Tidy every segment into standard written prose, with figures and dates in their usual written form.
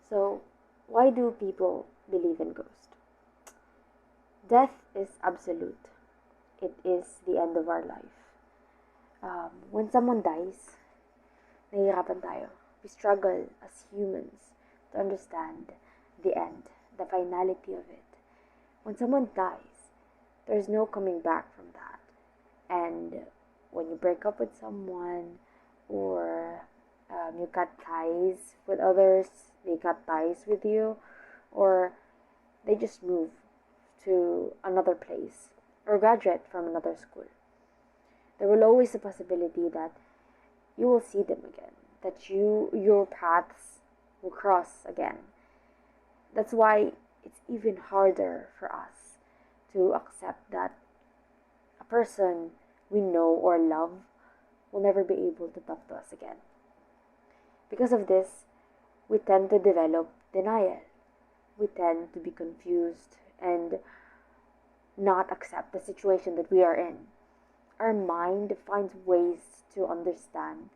So, why do people believe in ghosts? Death is absolute. It is the end of our life. When someone dies, nahihirapan tayo. We struggle as humans to understand the end, the finality of it. When someone dies, there's no coming back from that. And when you break up with someone, or you cut ties with others, they cut ties with you, or they just move to another place or graduate from another school, there will always a possibility that you will see them again, that your paths will cross again. That's why it's even harder for us to accept that a person we know or love will never be able to talk to us again. Because of this, we tend to develop denial. We tend to be confused and not accept the situation that we are in. Our mind finds ways to understand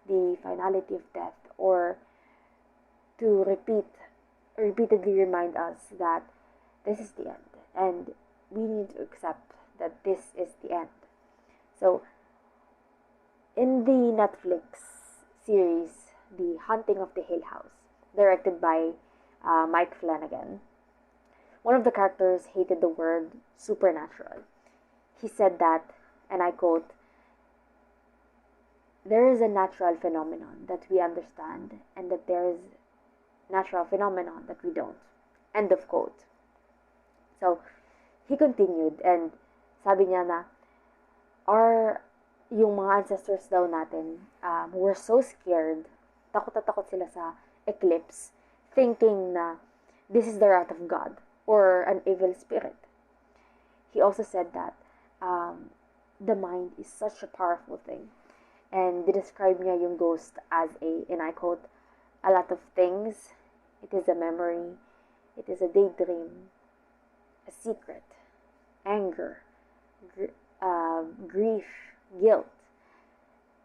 the finality of death, or to repeatedly remind us that this is the end, and we need to accept that this is the end. So, in the Netflix series, The Haunting of the Hill House, directed by Mike Flanagan, one of the characters hated the word supernatural. He said that, and I quote, "There is a natural phenomenon that we understand, and that there is natural phenomenon that we don't." End of quote. So, he continued, and sabi niya na, yung mga ancestors daw natin were so scared, takot na takot sila sa eclipse, thinking na this is the wrath of God or an evil spirit. He also said that the mind is such a powerful thing, and described niya yung ghost as and I quote, "a lot of things. It is a memory, it is a daydream, a secret, anger, grief, guilt.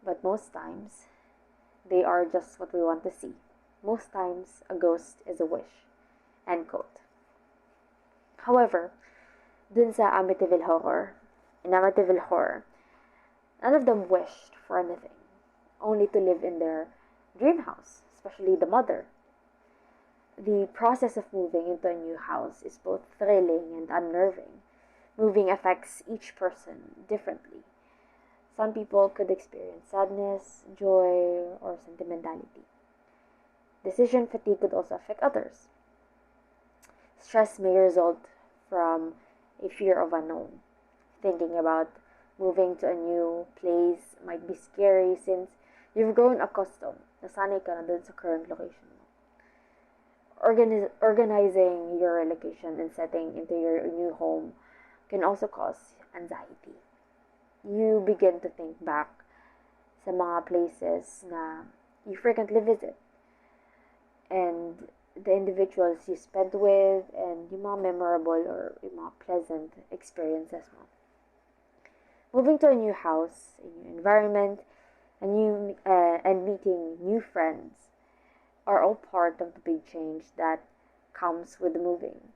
But most times, they are just what we want to see. Most times, a ghost is a wish." End quote. However, dun sa in Amityville Horror, none of them wished for anything, only to live in their dream house, especially the mother. The process of moving into a new house is both thrilling and unnerving. Moving affects each person differently. Some people could experience sadness, joy, or sentimentality. Decision fatigue could also affect others. Stress may result from a fear of unknown. Thinking about moving to a new place might be scary since you've grown accustomed. Nasanay ka na dun sa current location mo. Organizing your relocation and setting into your new home can also cause anxiety. You begin to think back sa mga places na you frequently visit, and the individuals you spent with, and yung mga memorable or yung mga pleasant experiences mo. Moving to a new house, a new environment, and meeting new friends are all part of the big change that comes with moving.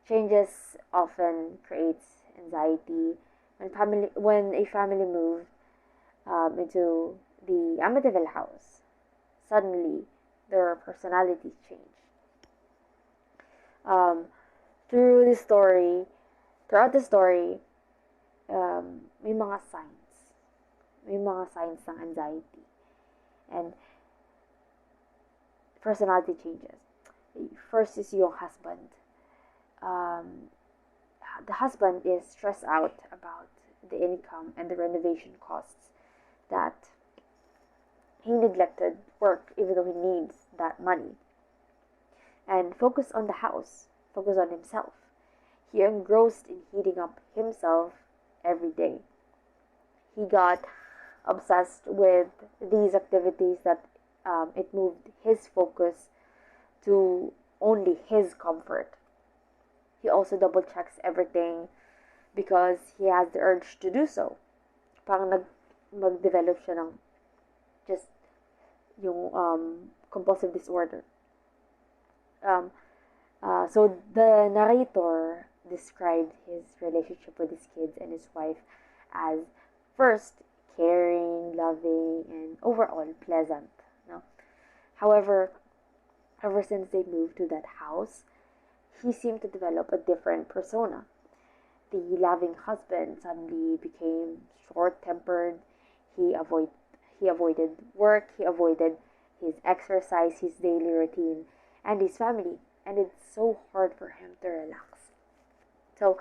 Changes often creates anxiety. When a family moved into the Amityville house, suddenly their personalities change. Um, throughout the story, may mga signs. May mga signs ng anxiety and personality changes. First is yung husband. The husband is stressed out about the income and the renovation costs, that he neglected work even though he needs that money, and focus on the house, focus on himself. He engrossed in heating up himself every day. He got obsessed with these activities that it moved his focus to only his comfort. He also double checks everything because he has the urge to do so. Parang mag-develop siya ng just yung compulsive disorder. Um, so the narrator described his relationship with his kids and his wife as first caring, loving, and overall pleasant. No? However, ever since they moved to that house, he seemed to develop a different persona. The loving husband suddenly became short-tempered. He avoid he avoided work, he avoided his exercise, his daily routine, and his family. And it's so hard for him to relax. So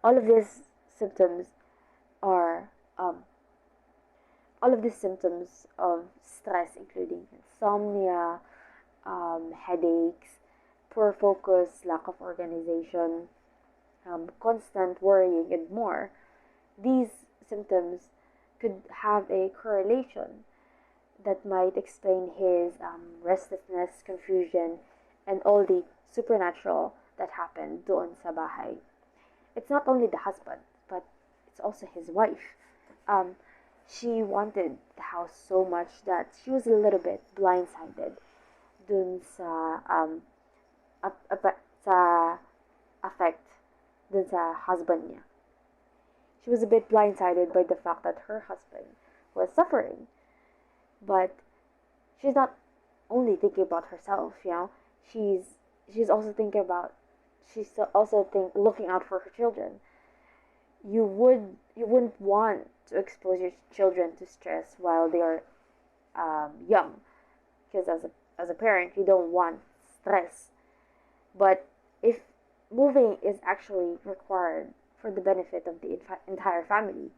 all of these symptoms are all of these symptoms of stress, including insomnia, headaches, poor focus, lack of organization, constant worrying, and more. These symptoms could have a correlation that might explain his restlessness, confusion, and all the supernatural that happened doon sa bahay. It's not only the husband, but it's also his wife. Um, she wanted the house so much that she was a little bit blindsided dun sa sa affect dun sa husband niya. She was a bit blindsided by the fact that her husband was suffering, but she's not only thinking about herself. She's also thinking about she's also looking out for her children. You wouldn't want to expose your children to stress while they are young, because as a parent you don't want stress. But if moving is actually required for the benefit of the entire family,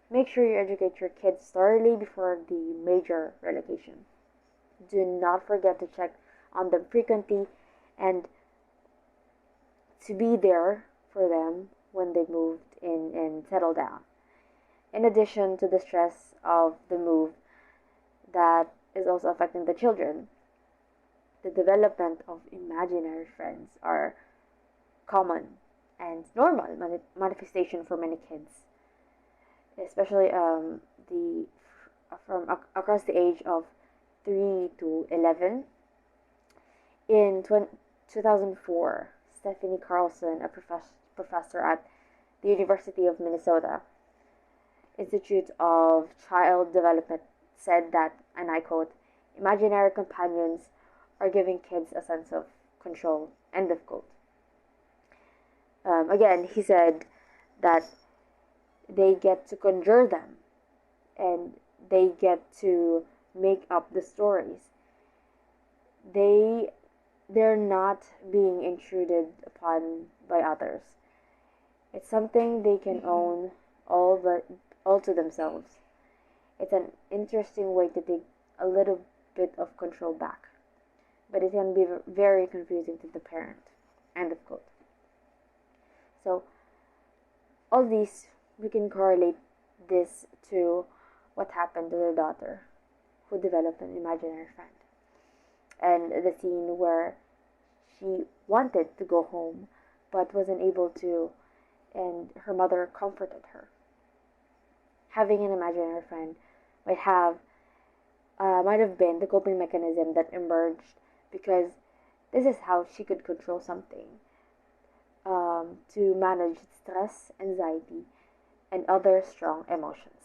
make sure you educate your kids thoroughly before the major relocation. Do not forget to check on them frequently and to be there for them when they moved in and settle down. In addition to the stress of the move that is also affecting the children, the development of imaginary friends are common and normal manifestation for many kids, especially the from across the age of 3 to 11. In 2004, Stephanie Carlson, a professor at the University of Minnesota Institute of Child Development, said that, and I quote, imaginary companions are giving kids a sense of control, end of quote. Again, he said that they get to conjure them and they get to make up the stories. They're not being intruded upon by others. It's something they can own all to themselves. It's an interesting way to take a little bit of control back, but it can be very confusing to the parent. End of quote. So all these, we can correlate this to what happened to their daughter who developed an imaginary friend, and the scene where she wanted to go home but wasn't able to, and her mother comforted her. Having an imaginary friend might have been the coping mechanism that emerged, because this is how she could control something, to manage stress, anxiety, and other strong emotions.